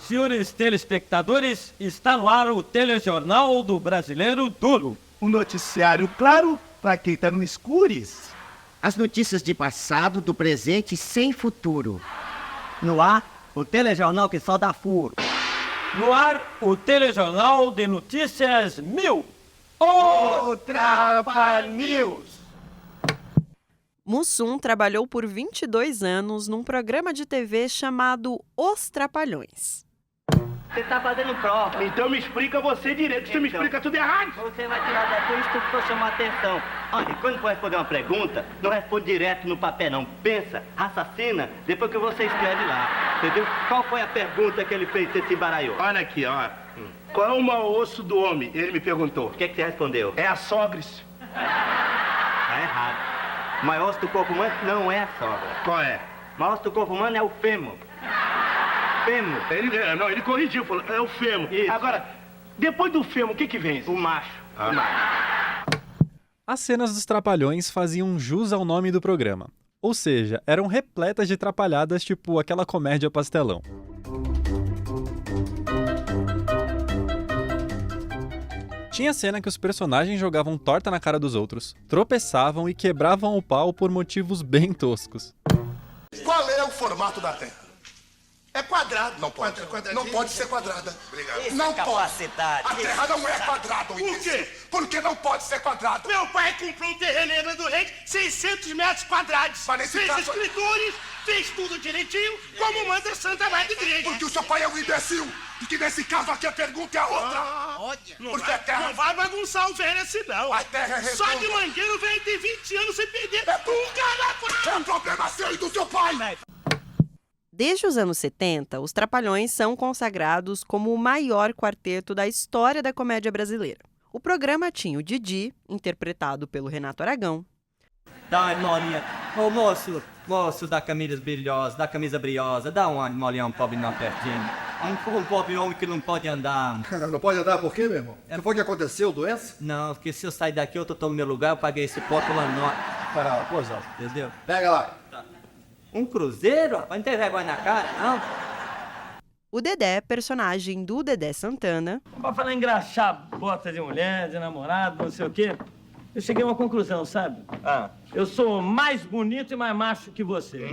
Senhores telespectadores, está no ar o Telejornal do Brasileiro Duro. Um noticiário claro para quem tá no escuris. As notícias de passado, do presente sem futuro. No ar, o telejornal que só dá furo. No ar, o Telejornal de Notícias 1000. O Trapalhões News. Mussum trabalhou por 22 anos num programa de TV chamado Os Trapalhões. Você tá fazendo prova. Então me explica você direito, você me explica tudo errado. Você vai tirar da tua isso pra chamar atenção. Olha, quando for responder uma pergunta, não responde direto no papel, não. Pensa, raciocina, depois que você escreve lá. Entendeu? Qual foi a pergunta que ele fez, você se embaralhou? Olha aqui, ó. Qual é o mau osso do homem? Ele me perguntou. O que você respondeu? É a sogres. Tá errado. O maior osso do corpo humano não é a sogra. Qual é? O maior osso do corpo humano é o fêmur. Fêmur. Ele corrigiu, falou, é o fêmur. Isso. Agora, depois do fêmur, o que vem? O macho. O macho. As cenas dos Trapalhões faziam jus ao nome do programa. Ou seja, eram repletas de trapalhadas tipo aquela comédia pastelão. Tinha cena que os personagens jogavam torta na cara dos outros, tropeçavam e quebravam o pau por motivos bem toscos. Qual é o formato da Terra? É quadrado. Não pode. Não pode ser quadrada. Obrigado. Não pode. A Terra não é quadrada. Por quê? Porque não pode ser quadrado. Meu pai comprou um terreno em Ana do Reis, 600 metros quadrados. Fez escritores, fez tudo direitinho, como manda a Santa Mãe da Igreja. Porque o seu pai é um imbecil. E que nesse caso aqui a pergunta é a outra. Porque a Terra... Não vai bagunçar o velho assim, não. A Terra é redonda. Só de mangueiro vem ter 20 anos sem perder um carnaval. É um problema seu e do seu pai. Desde os anos 70, os Trapalhões são consagrados como o maior quarteto da história da comédia brasileira. O programa tinha o Didi, interpretado pelo Renato Aragão. Dá uma molinha. Ô moço da camisa brilhosa, da camisa briosa, dá uma molinha um pobre não pertinho. Um pobre homem que não pode andar. Não pode andar por quê, meu irmão? Não foi o que aconteceu, doença? Não, porque se eu sair daqui, eu tô no meu lugar, eu paguei esse pote lá no... Pois não. Entendeu? Pega lá. Um cruzeiro, rapaz, não tem vergonha na cara, não? O Dedé, personagem do Dedé Santana. Pra falar engraxar bota de mulher, de namorado, não sei o quê, eu cheguei a uma conclusão, sabe? Eu sou mais bonito e mais macho que você.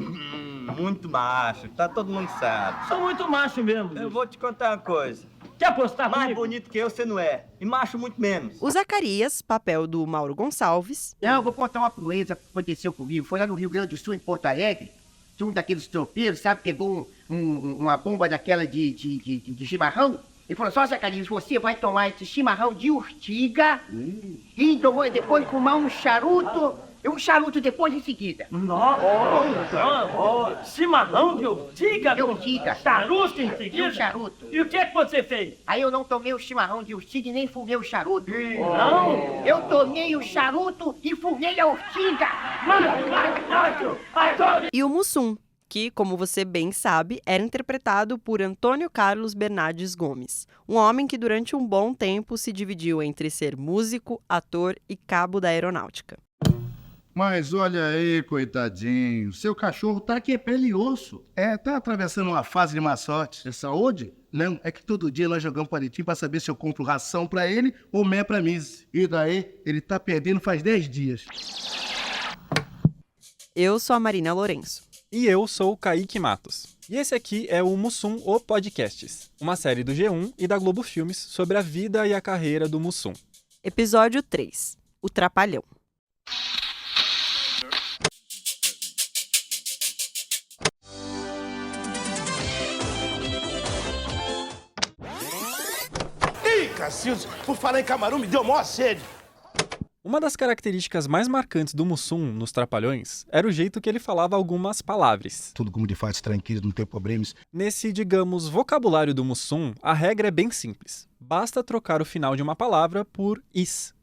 Muito macho, tá todo mundo sabe. Sou muito macho mesmo. Eu vou te contar uma coisa. Quer apostar Mais comigo? bonito que eu, você não é. E macho muito menos. O Zacarias, papel do Mauro Gonçalves. Não, eu vou contar uma proeza que aconteceu comigo. Foi lá no Rio Grande do Sul, em Porto Alegre. Tinha um daqueles tropeiros, sabe? Pegou uma bomba daquela de chimarrão. Ele falou, só Zacarias, você vai tomar esse chimarrão de urtiga e depois fumar um charuto. E um charuto depois em seguida. Chimarrão de urtiga? De urtiga. Charuto em E um seguida? charuto. E o que é que você fez? Aí eu não tomei o chimarrão de urtiga e nem fumei o charuto. Não? Eu tomei o charuto e fumei a urtiga. E o Mussum, que, como você bem sabe, era interpretado por Antônio Carlos Bernardes Gomes, um homem que durante um bom tempo se dividiu entre ser músico, ator e cabo da aeronáutica. Mas olha aí, coitadinho, seu cachorro tá aqui é pele e osso. Tá atravessando uma fase de má sorte. É saúde? Não, é que todo dia nós jogamos palitinho pra saber se eu compro ração pra ele ou mé pra Miss. E daí, ele tá perdendo faz 10 dias. Eu sou a Marina Lourenço. E eu sou o Kaique Matos. E esse aqui é o Mussum O Podcasts, uma série do G1 e da Globo Filmes sobre a vida e a carreira do Mussum. Episódio 3. O Trapalhão. Ih, Cacildes, por falar em camarão, me deu maior sede. Uma das características mais marcantes do Mussum nos Trapalhões era o jeito que ele falava algumas palavras. Tudo como de faz tranquilo, não tem problemas. Nesse, digamos, vocabulário do Mussum, a regra é bem simples. Basta trocar o final de uma palavra por is.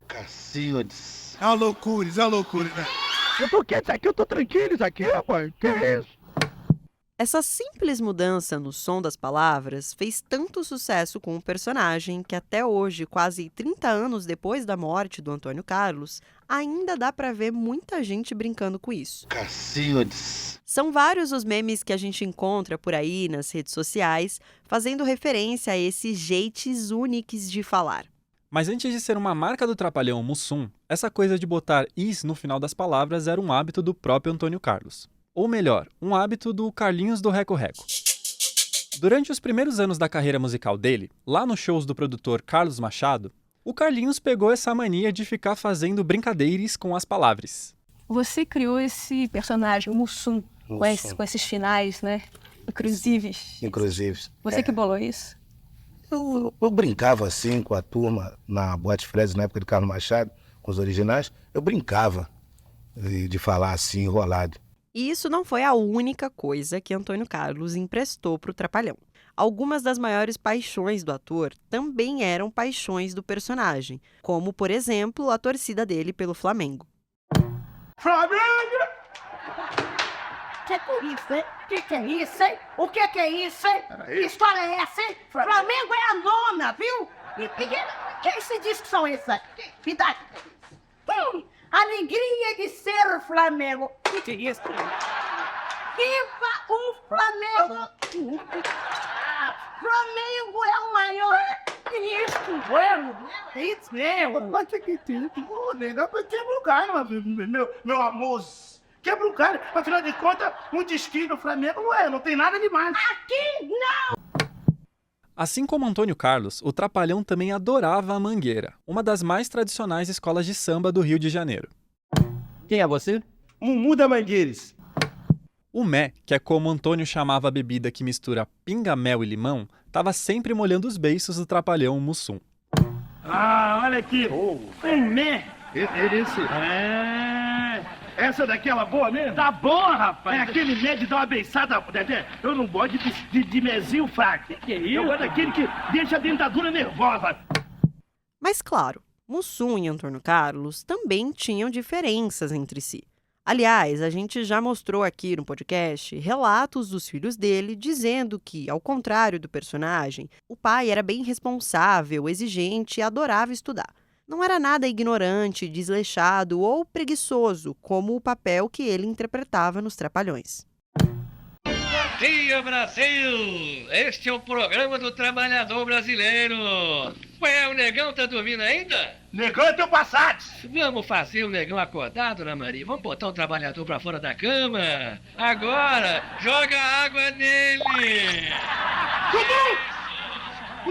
Cacildes. É uma loucura, né? Eu tô quieto aqui, eu tô tranquilo aqui, rapaz. Que é isso? Essa simples mudança no som das palavras fez tanto sucesso com o personagem que até hoje, quase 30 anos depois da morte do Antônio Carlos, ainda dá pra ver muita gente brincando com isso. Cacildes. São vários os memes que a gente encontra por aí nas redes sociais, fazendo referência a esses jeitos únicos de falar. Mas antes de ser uma marca do Trapalhão Mussum, essa coisa de botar is no final das palavras era um hábito do próprio Antônio Carlos. Ou melhor, um hábito do Carlinhos do Reco Reco. Durante os primeiros anos da carreira musical dele, lá nos shows do produtor Carlos Machado, o Carlinhos pegou essa mania de ficar fazendo brincadeiras com as palavras. Você criou esse personagem, o Mussum, com esses finais, né? Inclusives. Você que bolou isso? Eu brincava assim com a turma na Boate Freze, na época do Carlos Machado, com os originais. Eu brincava de falar assim, enrolado. E isso não foi a única coisa que Antônio Carlos emprestou para o Trapalhão. Algumas das maiores paixões do ator também eram paixões do personagem, como, por exemplo, a torcida dele pelo Flamengo. Flamengo! Que é isso, hein? Que é isso, hein? O que é isso, hein? Que história é essa, hein? Flamengo é a nona, viu? Que esse disco são esses aí? Me dá. Alegria de ser Flamengo. Que é isso? Viva o Flamengo! Flamengo é o maior. Que isso mesmo? Mas que tem? Nega, quebra o cara, meu amor. Quebra o cara. Afinal de contas, um disquinho do Flamengo não tem nada demais. Aqui não! Assim como Antônio Carlos, o Trapalhão também adorava a Mangueira, uma das mais tradicionais escolas de samba do Rio de Janeiro. Quem é você? Mumu da Mangueiras. O Mé, que é como Antônio chamava a bebida que mistura pinga, mel e limão, estava sempre molhando os beiços do Trapalhão Mussum. Ah, olha aqui. Mé. Esse. Essa daqui é uma boa mesmo? Tá boa, rapaz. É aquele Mé de dar uma beiçada, Dedé. Eu não gosto de mezinho fraco. Que é isso? Eu gosto daquele que deixa a dentadura nervosa. Mas claro, Mussum e Antônio Carlos também tinham diferenças entre si. Aliás, a gente já mostrou aqui no podcast relatos dos filhos dele dizendo que, ao contrário do personagem, o pai era bem responsável, exigente e adorava estudar. Não era nada ignorante, desleixado ou preguiçoso, como o papel que ele interpretava nos Trapalhões. Bom dia, Brasil! Este é o programa do trabalhador brasileiro. Ué, o Negão tá dormindo ainda? Negão é teu passado! Vamos fazer o Negão acordar, dona Maria. Vamos botar o trabalhador pra fora da cama. Agora, joga água nele!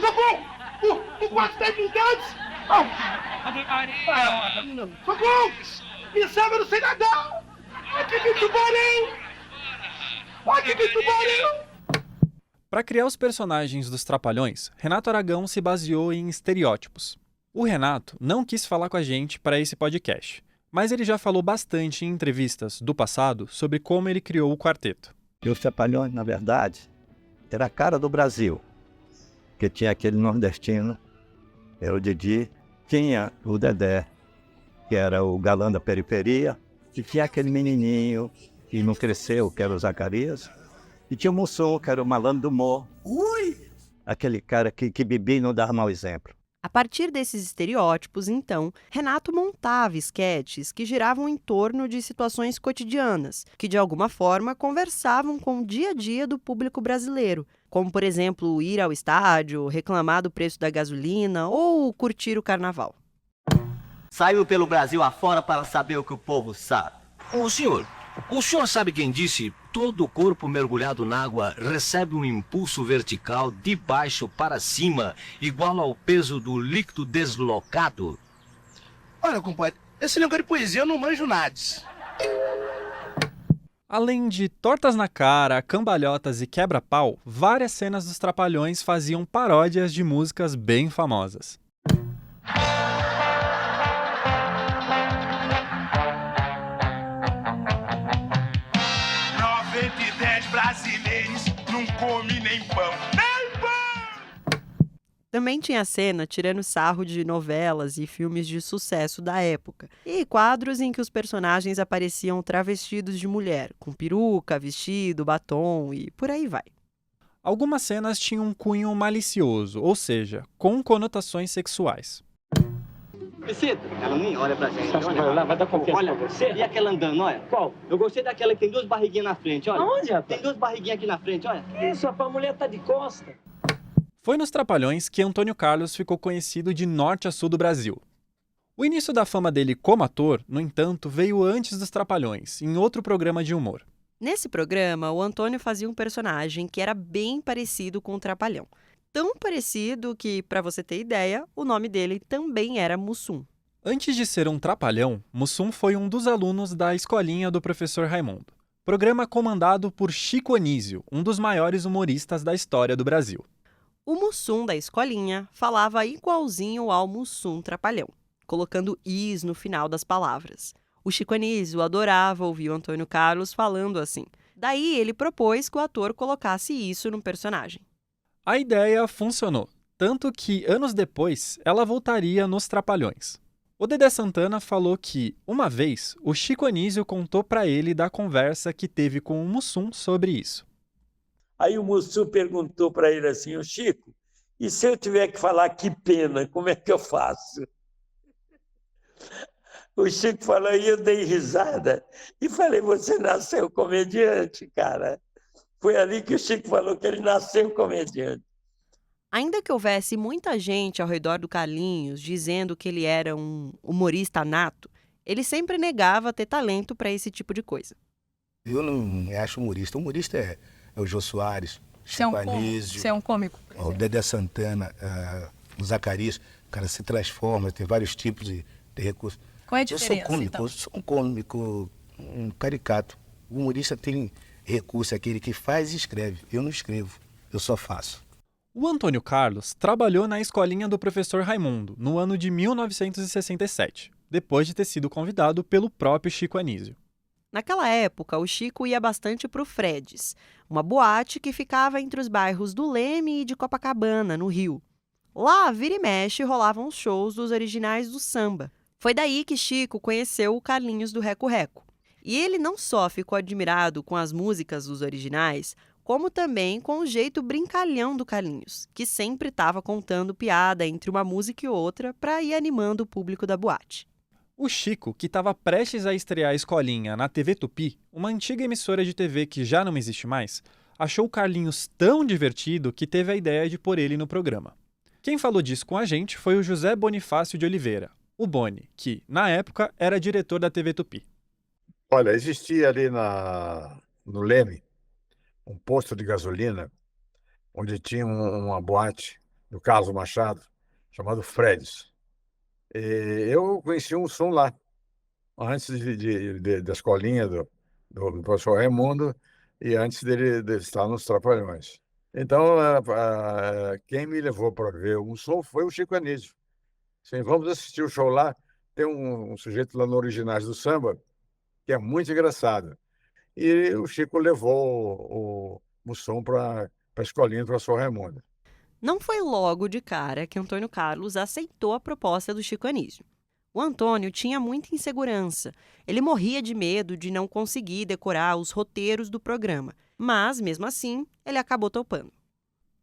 Socorro! O quarto tá blindado! Dona Maria! Socorro! Me salva, eu não sei nadar! Aqui tem tubarão! Aqui tem tubarão! Para criar os personagens dos Trapalhões, Renato Aragão se baseou em estereótipos. O Renato não quis falar com a gente para esse podcast, mas ele já falou bastante em entrevistas do passado sobre como ele criou o quarteto. E os Trapalhões, na verdade, era a cara do Brasil, que tinha aquele nordestino, era o Didi, tinha o Dedé, que era o galã da periferia, e tinha aquele menininho que não cresceu, que era o Zacarias, e tinha o Mussum, que era o malandro do humor. Aquele cara que bebia e não dava mau exemplo. A partir desses estereótipos, então, Renato montava esquetes que giravam em torno de situações cotidianas, que de alguma forma conversavam com o dia a dia do público brasileiro, como, por exemplo, ir ao estádio, reclamar do preço da gasolina ou curtir o carnaval. Saiu pelo Brasil afora para saber o que o povo sabe. O senhor sabe quem disse todo o corpo mergulhado na água recebe um impulso vertical de baixo para cima, igual ao peso do líquido deslocado? Olha, compadre, esse negócio de poesia eu não manjo nada. Além de tortas na cara, cambalhotas e quebra-pau, várias cenas dos Trapalhões faziam paródias de músicas bem famosas. 10 brasileiros não come nem pão. Nem pão! Também tinha cena tirando sarro de novelas e filmes de sucesso da época, e quadros em que os personagens apareciam travestidos de mulher, com peruca, vestido, batom e por aí vai. Algumas cenas tinham um cunho malicioso, ou seja, com conotações sexuais. Visita, ela nem olha pra gente. Vai olhar, vai dar confiança Olha, pra você? e aquela andando, olha? Qual? Eu gostei daquela que tem 2 barriguinhas na frente, olha. Aonde, rapaz? Tem 2 barriguinhas aqui na frente, olha. Que isso, rapaz? A mulher tá de costa. Foi nos Trapalhões que Antônio Carlos ficou conhecido de norte a sul do Brasil. O início da fama dele como ator, no entanto, veio antes dos Trapalhões, em outro programa de humor. Nesse programa, o Antônio fazia um personagem que era bem parecido com o Trapalhão. Tão parecido que, para você ter ideia, o nome dele também era Mussum. Antes de ser um trapalhão, Mussum foi um dos alunos da Escolinha do Professor Raimundo, programa comandado por Chico Anísio, um dos maiores humoristas da história do Brasil. O Mussum da Escolinha falava igualzinho ao Mussum Trapalhão, colocando is no final das palavras. O Chico Anísio adorava ouvir o Antônio Carlos falando assim. Daí ele propôs que o ator colocasse isso no personagem. A ideia funcionou, tanto que, anos depois, ela voltaria nos Trapalhões. O Dedé Santana falou que, uma vez, o Chico Anísio contou para ele da conversa que teve com o Mussum sobre isso. Aí o Mussum perguntou para ele assim, ô Chico, e se eu tiver que falar que pena, como é que eu faço? O Chico falou, e eu dei risada. E falei, você nasceu comediante, cara. Foi ali que o Chico falou que ele nasceu comediante. Ainda que houvesse muita gente ao redor do Carlinhos dizendo que ele era um humorista nato, ele sempre negava ter talento para esse tipo de coisa. Eu não me acho humorista. Humorista é o Jô Soares, Chico Anísio. Você é um cômico. O Dedé Santana, o Zacarias. O cara se transforma, tem vários tipos de recursos. Qual é a diferença, Eu sou cômico, então? eu sou um cômico, um caricato. O humorista tem recurso, aquele que faz e escreve. Eu não escrevo, eu só faço. O Antônio Carlos trabalhou na Escolinha do Professor Raimundo no ano de 1967, depois de ter sido convidado pelo próprio Chico Anísio. Naquela época, o Chico ia bastante para o Fred's, uma boate que ficava entre os bairros do Leme e de Copacabana, no Rio. Lá, vira e mexe, rolavam os shows dos originais do samba. Foi daí que Chico conheceu o Carlinhos do Reco Reco. E ele não só ficou admirado com as músicas dos originais, como também com o jeito brincalhão do Carlinhos, que sempre estava contando piada entre uma música e outra para ir animando o público da boate. O Chico, que estava prestes a estrear a Escolinha na TV Tupi, uma antiga emissora de TV que já não existe mais, achou o Carlinhos tão divertido que teve a ideia de pôr ele no programa. Quem falou disso com a gente foi o José Bonifácio de Oliveira, o Boni, que, na época, era diretor da TV Tupi. Olha, existia ali no Leme um posto de gasolina onde tinha uma boate do Carlos Machado chamado Fred's. E eu conheci um som lá, antes da escolinha do professor Raimundo e antes dele estar nos Trapalhões. Então, quem me levou para ver um som foi o Chico Anísio. Assim, vamos assistir o show lá. Tem um sujeito lá no Originais do Samba que é muito engraçado. E o Chico levou o Mussum para a escolinha do professor Raimundo. Não foi logo de cara que Antônio Carlos aceitou a proposta do Chico Anísio. O Antônio tinha muita insegurança. Ele morria de medo de não conseguir decorar os roteiros do programa. Mas, mesmo assim, ele acabou topando.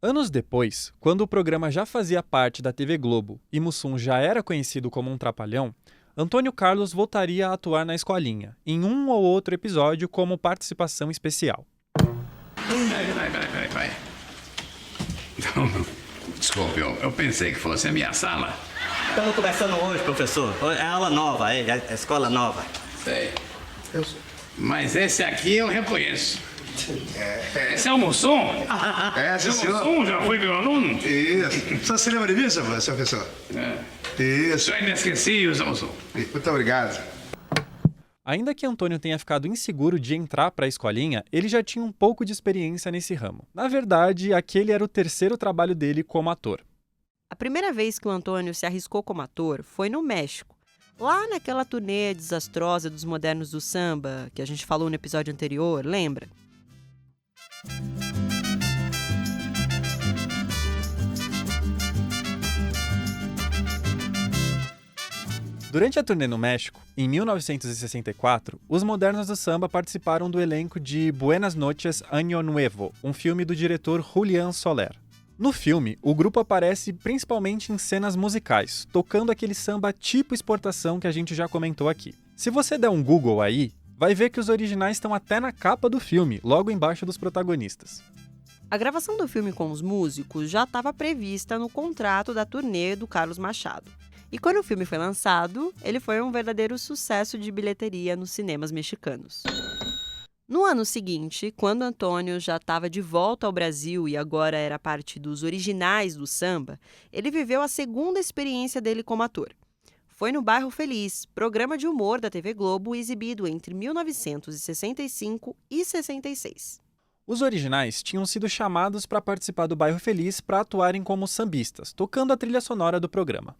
Anos depois, quando o programa já fazia parte da TV Globo e Mussum já era conhecido como um trapalhão, Antônio Carlos voltaria a atuar na Escolinha, em um ou outro episódio como participação especial. Vai. Desculpe, eu pensei que fosse a minha sala. Estamos começando hoje, professor. É aula nova, é escola nova. Sei. Mas esse aqui eu reconheço. Esse é o Mussum? Sim, senhor. Mussum já foi meu aluno? Isso. Só se lembra de mim, seu professor? Isso. Sou inesquecível, seu Mussum. Muito obrigado. Ainda que Antônio tenha ficado inseguro de entrar para a Escolinha, ele já tinha um pouco de experiência nesse ramo. Na verdade, aquele era o terceiro trabalho dele como ator. A primeira vez que o Antônio se arriscou como ator foi no México. Lá naquela turnê desastrosa dos Modernos do Samba, que a gente falou no episódio anterior, lembra? Durante a turnê no México, em 1964, os Modernos do Samba participaram do elenco de Buenas Noches, Año Nuevo, um filme do diretor Julián Soler. No filme, o grupo aparece principalmente em cenas musicais, tocando aquele samba tipo exportação que a gente já comentou aqui. Se você der um Google aí, vai ver que os originais estão até na capa do filme, logo embaixo dos protagonistas. A gravação do filme com os músicos já estava prevista no contrato da turnê do Carlos Machado. E quando o filme foi lançado, ele foi um verdadeiro sucesso de bilheteria nos cinemas mexicanos. No ano seguinte, quando Antônio já estava de volta ao Brasil e agora era parte dos originais do samba, ele viveu a segunda experiência dele como ator. Foi no Bairro Feliz, programa de humor da TV Globo exibido entre 1965 e 66. Os originais tinham sido chamados para participar do Bairro Feliz para atuarem como sambistas, tocando a trilha sonora do programa.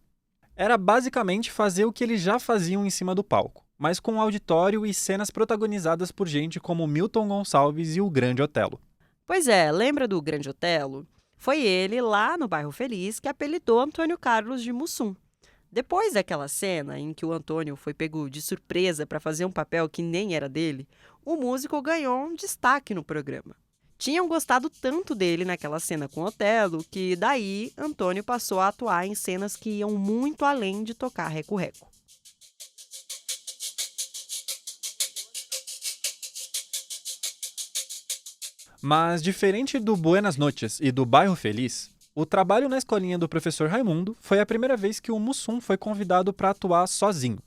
Era basicamente fazer o que eles já faziam em cima do palco, mas com auditório e cenas protagonizadas por gente como Milton Gonçalves e o Grande Otelo. Pois é, lembra do Grande Otelo? Foi ele, lá no Bairro Feliz, que apelidou Antônio Carlos de Mussum. Depois daquela cena em que o Antônio foi pego de surpresa para fazer um papel que nem era dele, o músico ganhou um destaque no programa. Tinham gostado tanto dele naquela cena com Otelo que, daí, Antônio passou a atuar em cenas que iam muito além de tocar reco-reco. Mas, diferente do Buenas Noches e do Bairro Feliz, o trabalho na escolinha do professor Raimundo foi a primeira vez que o Mussum foi convidado para atuar sozinho.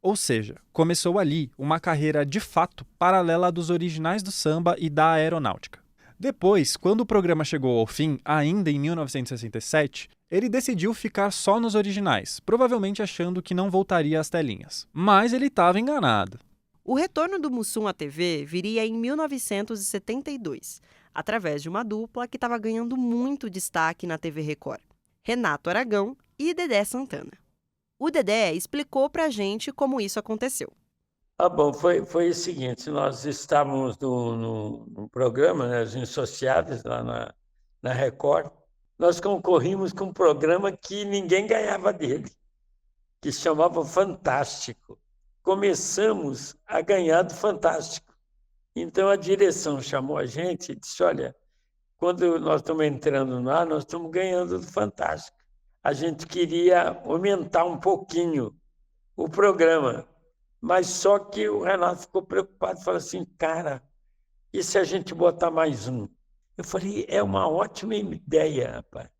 Ou seja, começou ali uma carreira de fato paralela à dos originais do samba e da aeronáutica. Depois, quando o programa chegou ao fim, ainda em 1967, ele decidiu ficar só nos originais, provavelmente achando que não voltaria às telinhas. Mas ele estava enganado. O retorno do Mussum à TV viria em 1972, através de uma dupla que estava ganhando muito destaque na TV Record, Renato Aragão e Dedé Santana. O Dedé explicou pra gente como isso aconteceu. Bom, foi o seguinte, nós estávamos no programa, né, Os Insociáveis, lá na Record. Nós concorrimos com um programa que ninguém ganhava dele, que se chamava Fantástico. Começamos a ganhar do Fantástico. Então a direção chamou a gente e disse, olha, quando nós estamos entrando no ar, nós estamos ganhando do Fantástico. A gente queria aumentar um pouquinho o programa. Mas só que o Renato ficou preocupado e falou assim, cara, e se a gente botar mais um? Eu falei, é uma ótima ideia, rapaz.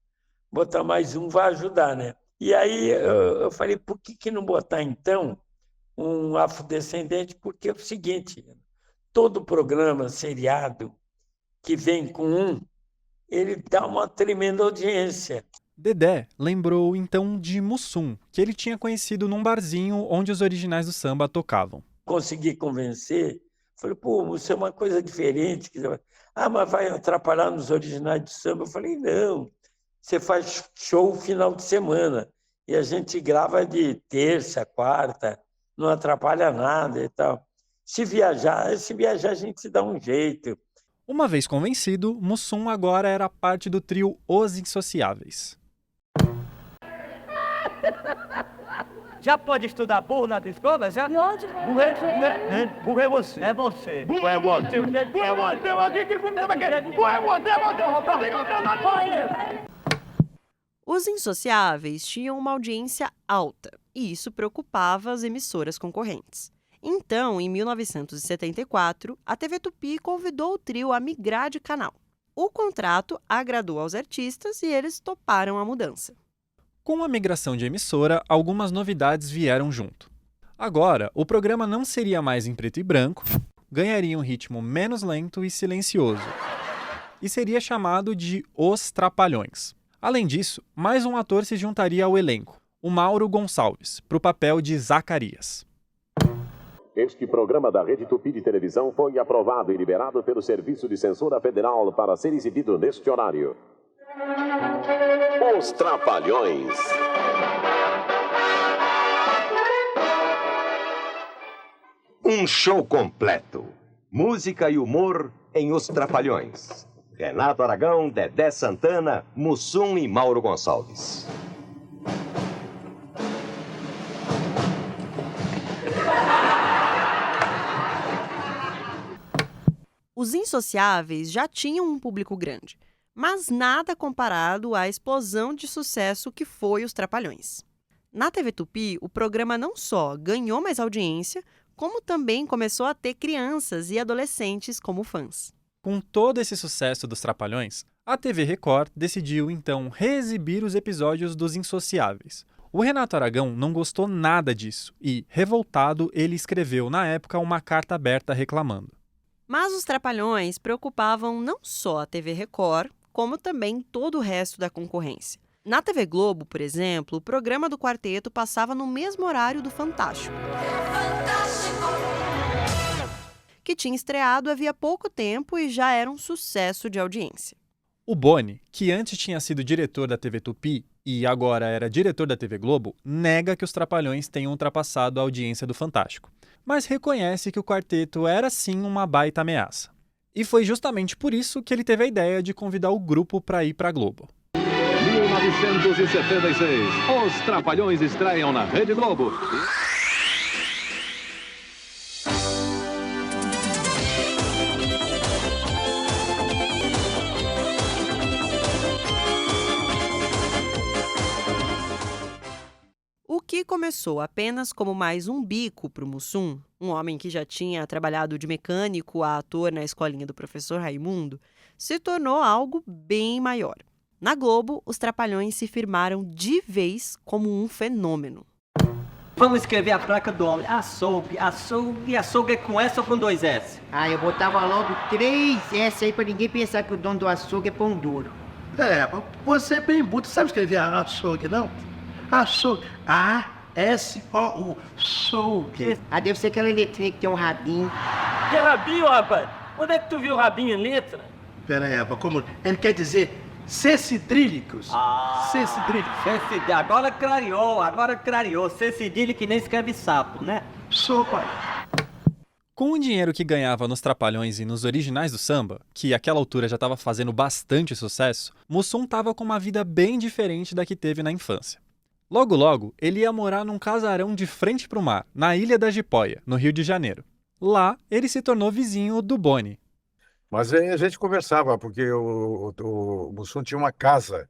Botar mais um vai ajudar, né? E aí eu falei, por que não botar então um afrodescendente? Porque é o seguinte, todo programa seriado que vem com um, ele dá uma tremenda audiência. Dedé lembrou então de Mussum, que ele tinha conhecido num barzinho onde os originais do samba tocavam. Consegui convencer, falei, pô, isso é uma coisa diferente. Mas vai atrapalhar nos originais do samba? Eu falei, não, você faz show final de semana e a gente grava de terça, quarta, não atrapalha nada e tal. Se viajar a gente se dá um jeito. Uma vez convencido, Mussum agora era parte do trio Os Insociáveis. Já pode estudar burro na escola, já? Burro é você. É você. Burro é você. Os Insociáveis tinham uma audiência alta, e isso preocupava as emissoras concorrentes. Então, em 1974, a TV Tupi convidou o trio a migrar de canal. O contrato agradou aos artistas e eles toparam a mudança. Com a migração de emissora, algumas novidades vieram junto. Agora, o programa não seria mais em preto e branco, ganharia um ritmo menos lento e silencioso, e seria chamado de Os Trapalhões. Além disso, mais um ator se juntaria ao elenco, o Mauro Gonçalves, para o papel de Zacarias. Este programa da Rede Tupi de televisão foi aprovado e liberado pelo Serviço de Censura Federal para ser exibido neste horário. Os Trapalhões. Um show completo. Música e humor em Os Trapalhões. Renato Aragão, Dedé Santana, Mussum e Mauro Gonçalves. Os Insociáveis já tinham um público grande, mas nada comparado à explosão de sucesso que foi Os Trapalhões. Na TV Tupi, o programa não só ganhou mais audiência, como também começou a ter crianças e adolescentes como fãs. Com todo esse sucesso dos Trapalhões, a TV Record decidiu então reexibir os episódios dos Insociáveis. O Renato Aragão não gostou nada disso e, revoltado, ele escreveu na época uma carta aberta reclamando. Mas os Trapalhões preocupavam não só a TV Record, como também todo o resto da concorrência. Na TV Globo, por exemplo, o programa do quarteto passava no mesmo horário do Fantástico, que tinha estreado havia pouco tempo e já era um sucesso de audiência. O Boni, que antes tinha sido diretor da TV Tupi e agora era diretor da TV Globo, nega que os Trapalhões tenham ultrapassado a audiência do Fantástico, mas reconhece que o quarteto era sim uma baita ameaça. E foi justamente por isso que ele teve a ideia de convidar o grupo para ir para a Globo. 1976, os Trapalhões estreiam na Rede Globo. O que começou apenas como mais um bico para o Mussum, um homem que já tinha trabalhado de mecânico a ator na escolinha do professor Raimundo, se tornou algo bem maior. Na Globo, os Trapalhões se firmaram de vez como um fenômeno. Vamos escrever a placa do homem. Açougue, açougue, açougue é com S ou com 2 S? Ah, eu botava logo 3 S aí pra ninguém pensar que o dono do açougue é pão duro. Você é bem bruto. Sabe escrever açougue, não? Açougue. A-S-O-U. Açougue. Ah, deve ser aquela letrinha que tem um rabinho. Que rabinho, rapaz? Onde é que tu viu rabinho em letra? Pera aí, rapaz, como... Ele quer dizer cessidrílicos. Cessidrílico. Agora clareou. Cessidrílico que nem escreve sapo, né? Sou, pai. Com o dinheiro que ganhava nos Trapalhões e nos originais do samba, que àquela altura já estava fazendo bastante sucesso, Mussum estava com uma vida bem diferente da que teve na infância. Logo logo, ele ia morar num casarão de frente para o mar, na Ilha da Jipoia, no Rio de Janeiro. Lá, ele se tornou vizinho do Boni. Mas aí a gente conversava, porque o Mussum tinha uma casa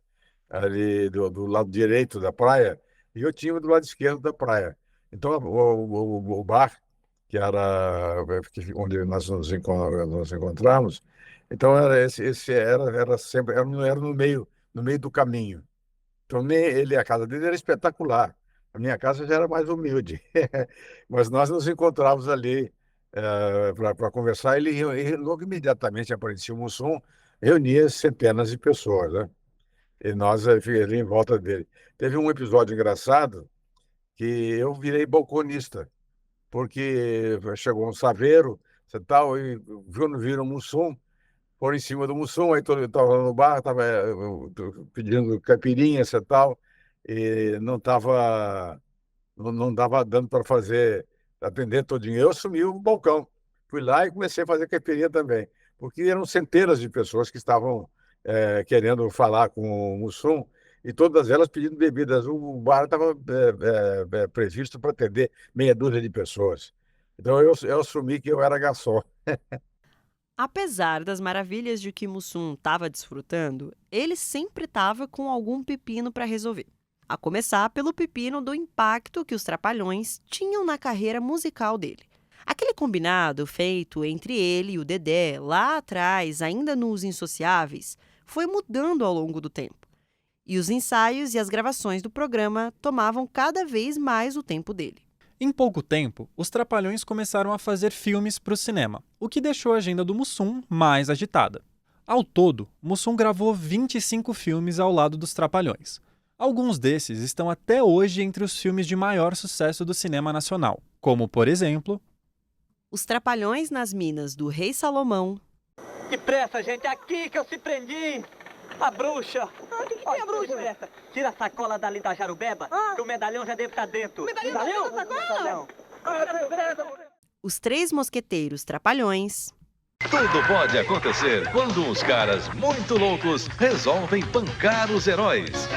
ali do lado direito da praia e eu tinha do lado esquerdo da praia. Então o bar, que era onde nós nos encontramos, então era sempre era no meio do caminho. Então a casa dele era espetacular. A minha casa já era mais humilde, mas nós nos encontrávamos ali para conversar. Ele logo imediatamente aparecia o Mussum, reunia centenas de pessoas, né? E nós ali em volta dele. Teve um episódio engraçado que eu virei balconista, porque chegou um saveiro e tal, e viram o Mussum, foram em cima do Mussum, aí eu estava no bar, estava pedindo caipirinhas e tal, e não dava dando para atender todinho. Eu assumi o balcão, fui lá e comecei a fazer caipirinha também, porque eram centenas de pessoas que estavam querendo falar com o Mussum, e todas elas pedindo bebidas. O bar estava previsto para atender meia dúzia de pessoas. Então eu assumi que eu era garçom. Apesar das maravilhas de que Mussum estava desfrutando, ele sempre estava com algum pepino para resolver. A começar pelo pepino do impacto que os Trapalhões tinham na carreira musical dele. Aquele combinado feito entre ele e o Dedé, lá atrás, ainda nos Insociáveis, foi mudando ao longo do tempo. E os ensaios e as gravações do programa tomavam cada vez mais o tempo dele. Em pouco tempo, os Trapalhões começaram a fazer filmes para o cinema, o que deixou a agenda do Mussum mais agitada. Ao todo, Mussum gravou 25 filmes ao lado dos Trapalhões. Alguns desses estão até hoje entre os filmes de maior sucesso do cinema nacional, como, por exemplo... Os Trapalhões nas Minas do Rei Salomão. Que pressa, gente, aqui que eu se prendi! A bruxa! O que tem a bruxa? Tira a sacola dali da Jarubeba, que o medalhão já deve estar dentro. Medalhão? Sacola? Os Três Mosqueteiros Trapalhões. Tudo pode acontecer quando uns caras muito loucos resolvem pancar os heróis.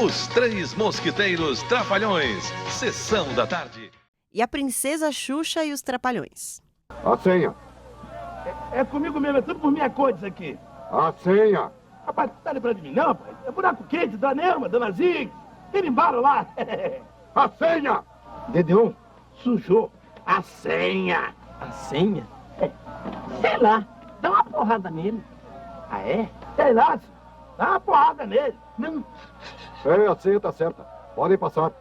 Os Três Mosqueteiros Trapalhões, Sessão da Tarde. e A Princesa Xuxa e os Trapalhões. A senha. É comigo mesmo, é tudo por minha conta isso aqui. A senha. Rapaz, tá lembrando de mim não, rapaz? É buraco quente, Dona Elma, Dona Zig. Ele embora lá. A senha. Dedeon, sujou a senha. A senha? Sei lá, dá uma porrada nele. Ah, é? Sei lá, dá uma porrada nele. Não. A senha tá certa. Podem passar.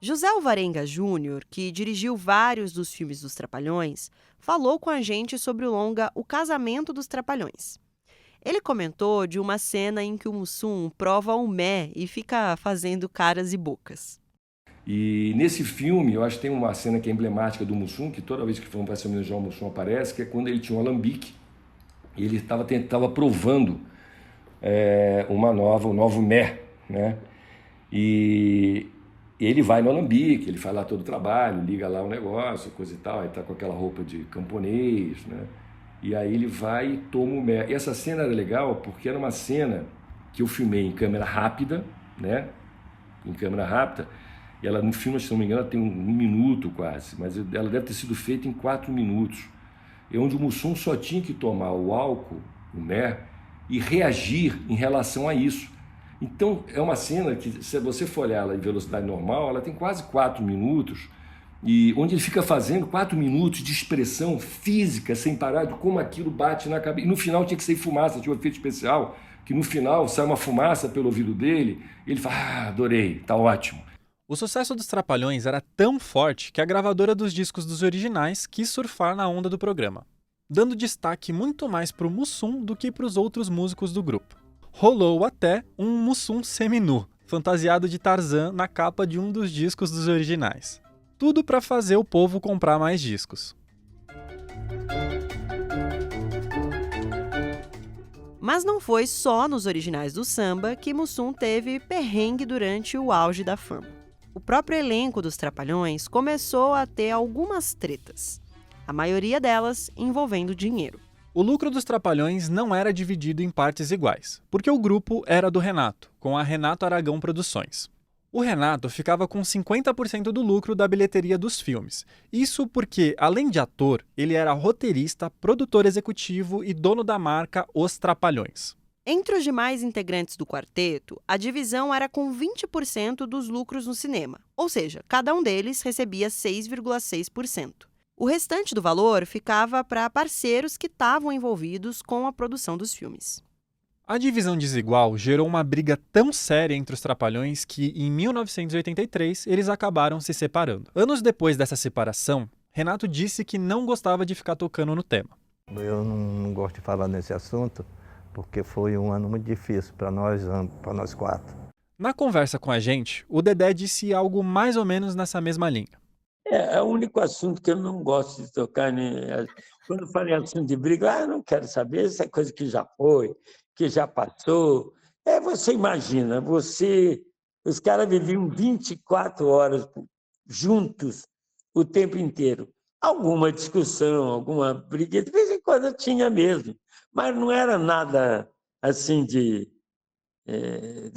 José Alvarenga Júnior, que dirigiu vários dos filmes dos Trapalhões, falou com a gente sobre o longa O Casamento dos Trapalhões. Ele comentou de uma cena em que o Mussum prova o mé e fica fazendo caras e bocas. E nesse filme, eu acho que tem uma cena que é emblemática do Mussum, que toda vez que for para se homenagear o Mussum aparece, que é quando ele tinha um alambique e ele estava provando um novo mé, né? E ele vai no alambique, ele faz lá todo o trabalho, liga lá o negócio, coisa e tal, aí tá com aquela roupa de camponês, né? E aí ele vai e toma o mé. E essa cena era legal porque era uma cena que eu filmei em câmera rápida, né? Em câmera rápida. E ela no filme, se não me engano, ela tem um minuto quase, mas ela deve ter sido feita em 4 minutos. É onde o Mussum só tinha que tomar o álcool, o mé, e reagir em relação a isso. Então, é uma cena que, se você for olhar ela em velocidade normal, ela tem quase 4 minutos, e onde ele fica fazendo 4 minutos de expressão física, sem parar, de como aquilo bate na cabeça. E no final tinha que sair fumaça, tinha um efeito especial, que no final sai uma fumaça pelo ouvido dele, e ele fala, adorei, tá ótimo. O sucesso dos Trapalhões era tão forte que a gravadora dos discos dos originais quis surfar na onda do programa, dando destaque muito mais para o Mussum do que para os outros músicos do grupo. Rolou até um Mussum seminu, fantasiado de Tarzan na capa de um dos discos dos originais. Tudo para fazer o povo comprar mais discos. Mas não foi só nos originais do samba que Mussum teve perrengue durante o auge da fama. O próprio elenco dos Trapalhões começou a ter algumas tretas, a maioria delas envolvendo dinheiro. O lucro dos Trapalhões não era dividido em partes iguais, porque o grupo era do Renato, com a Renato Aragão Produções. O Renato ficava com 50% do lucro da bilheteria dos filmes. Isso porque, além de ator, ele era roteirista, produtor executivo e dono da marca Os Trapalhões. Entre os demais integrantes do quarteto, a divisão era com 20% dos lucros no cinema, ou seja, cada um deles recebia 6,6%. O restante do valor ficava para parceiros que estavam envolvidos com a produção dos filmes. A divisão desigual gerou uma briga tão séria entre os Trapalhões que, em 1983, eles acabaram se separando. Anos depois dessa separação, Renato disse que não gostava de ficar tocando no tema. Eu não gosto de falar nesse assunto, porque foi um ano muito difícil para nós quatro. Na conversa com a gente, o Dedé disse algo mais ou menos nessa mesma linha. É o único assunto que eu não gosto de tocar. Né? Quando eu falo em assunto de briga, eu não quero saber, isso é coisa que já foi, que já passou. Você imagina, os caras viviam 24 horas juntos o tempo inteiro. Alguma discussão, alguma briga, de vez em quando tinha mesmo, mas não era nada assim de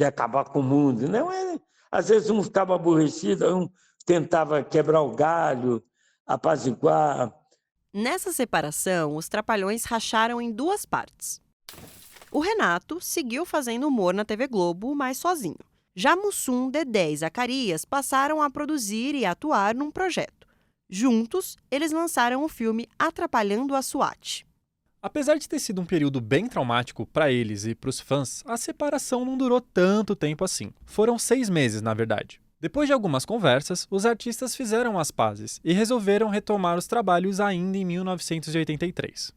acabar com o mundo. Não era. Às vezes um ficava aborrecido, um tentava quebrar o galho, apaziguar. Nessa separação, os Trapalhões racharam em 2 partes. O Renato seguiu fazendo humor na TV Globo, mas sozinho. Já Mussum, Dedé e Zacarias passaram a produzir e atuar num projeto. Juntos, eles lançaram o filme Atrapalhando a SWAT. Apesar de ter sido um período bem traumático para eles e para os fãs, a separação não durou tanto tempo assim. Foram 6 meses, na verdade. Depois de algumas conversas, os artistas fizeram as pazes e resolveram retomar os trabalhos ainda em 1983.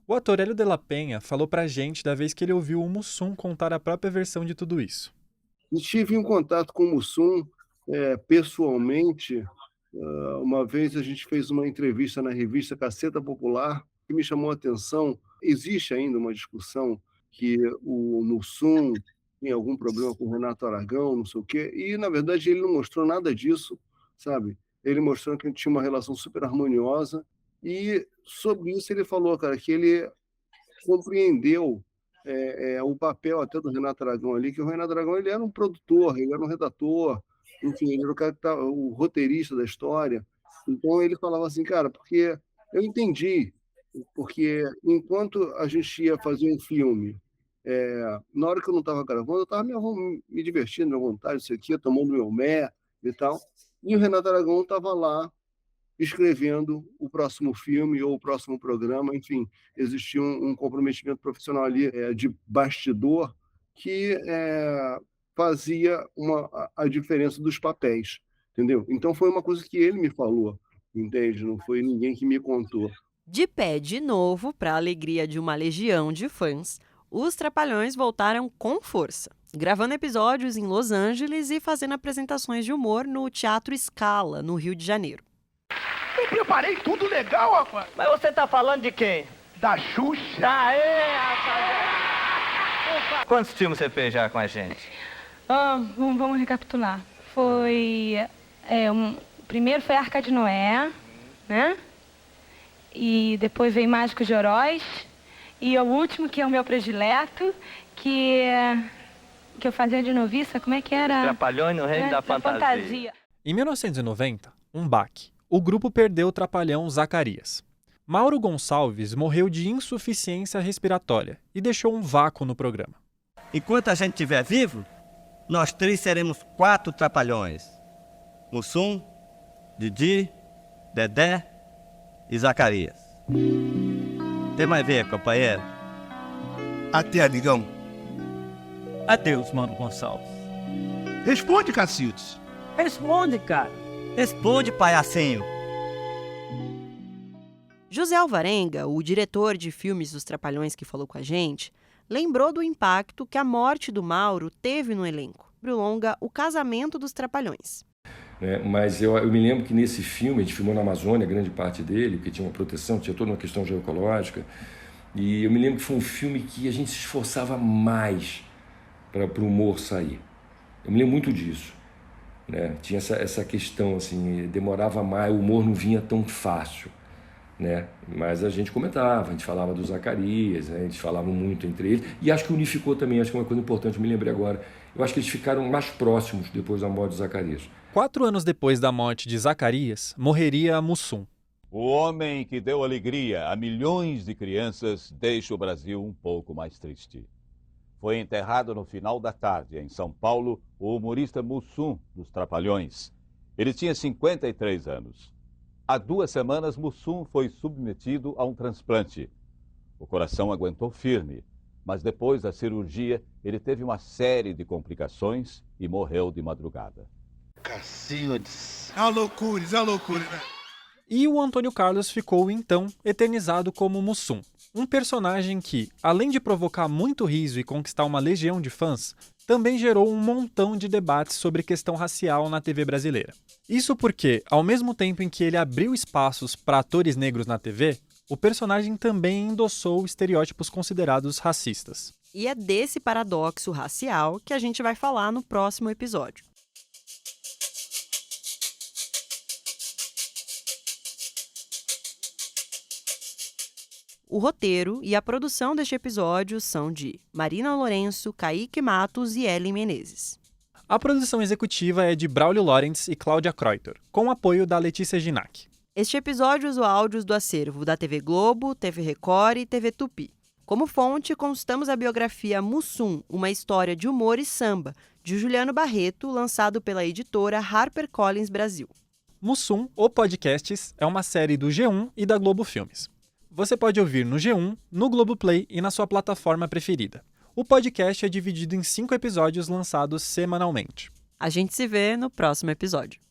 O ator Hélio de la Penha falou pra gente da vez que ele ouviu o Mussum contar a própria versão de tudo isso. Estive em contato com o Mussum pessoalmente. Uma vez a gente fez uma entrevista na revista Caceta Popular que me chamou a atenção. Existe ainda uma discussão que o Mussum tem algum problema com o Renato Aragão, não sei o quê, e, na verdade, ele não mostrou nada disso, sabe? Ele mostrou que tinha uma relação super harmoniosa, e sobre isso ele falou, cara, que ele compreendeu o papel até do Renato Aragão ali, que o Renato Aragão ele era um produtor, ele era um redator, enfim, ele era o roteirista da história, Então ele falava assim, cara, porque eu entendi, porque enquanto a gente ia fazer um filme, na hora que eu não estava gravando, eu estava me divertindo à vontade, isso aqui, tomando meu mé e tal, e o Renato Aragão estava lá escrevendo o próximo filme ou o próximo programa, enfim, existia um comprometimento profissional ali de bastidor que fazia a diferença dos papéis, entendeu? Então foi uma coisa que ele me falou, entende? Não foi ninguém que me contou. De pé de novo, para a alegria de uma legião de fãs, os Trapalhões voltaram com força, gravando episódios em Los Angeles e fazendo apresentações de humor no Teatro Scala, no Rio de Janeiro. Eu preparei tudo legal, rapaz. Mas você tá falando de quem? Da Xuxa. Aê, rapaz! Quantos filmes você fez já com a gente? Vamos recapitular. Primeiro foi Arca de Noé, né? E depois veio Mágico de Oroz. E o último, que é o meu predileto, que eu fazia de noviça, como é que era? Trapalhões no Reino da Fantasia. Em 1990, um baque. O grupo perdeu o trapalhão Zacarias. Mauro Gonçalves morreu de insuficiência respiratória e deixou um vácuo no programa. Enquanto a gente estiver vivo, nós 3 seremos 4 trapalhões. Mussum, Didi, Dedé e Zacarias. Tem mais ver, companheiro? Até, amigão. Adeus, Mauro Gonçalves. Responde, Cacildes. Responde, cara. Responde, palhacinho. José Alvarenga, o diretor de filmes dos Trapalhões que falou com a gente, lembrou do impacto que a morte do Mauro teve no elenco, pro longa O Casamento dos Trapalhões. Mas eu me lembro que nesse filme, a gente filmou na Amazônia, grande parte dele, porque tinha uma proteção, tinha toda uma questão geoecológica, e eu me lembro que foi um filme que a gente se esforçava mais para o humor sair. Eu me lembro muito disso. Né? Tinha essa questão, assim, demorava mais, o humor não vinha tão fácil. Né? Mas a gente comentava, a gente falava do Zacarias, né? A gente falava muito entre eles, e acho que unificou também, acho que é uma coisa importante, me lembrei agora, eu acho que eles ficaram mais próximos depois da morte de Zacarias. 4 anos depois da morte de Zacarias, morreria Mussum. O homem que deu alegria a milhões de crianças deixa o Brasil um pouco mais triste. Foi enterrado no final da tarde, em São Paulo, o humorista Mussum, dos Trapalhões. Ele tinha 53 anos. Há 2 semanas, Mussum foi submetido a um transplante. O coração aguentou firme, mas depois da cirurgia, ele teve uma série de complicações e morreu de madrugada. Cacildes. É uma loucura, né? E o Antônio Carlos ficou, então, eternizado como Mussum. Um personagem que, além de provocar muito riso e conquistar uma legião de fãs, também gerou um montão de debates sobre questão racial na TV brasileira. Isso porque, ao mesmo tempo em que ele abriu espaços para atores negros na TV, o personagem também endossou estereótipos considerados racistas. E é desse paradoxo racial que a gente vai falar no próximo episódio. O roteiro e a produção deste episódio são de Marina Lourenço, Kaique Matos e Ellen Menezes. A produção executiva é de Braulio Lorentz e Cláudia Kreuter, com apoio da Letícia Ginac. Este episódio usou áudios do acervo da TV Globo, TV Record e TV Tupi. Como fonte, consultamos a biografia Mussum, uma história de humor e samba, de Juliano Barreto, lançado pela editora HarperCollins Brasil. Mussum, o Podcasts, é uma série do G1 e da Globo Filmes. Você pode ouvir no G1, no Globoplay e na sua plataforma preferida. O podcast é dividido em 5 episódios lançados semanalmente. A gente se vê no próximo episódio.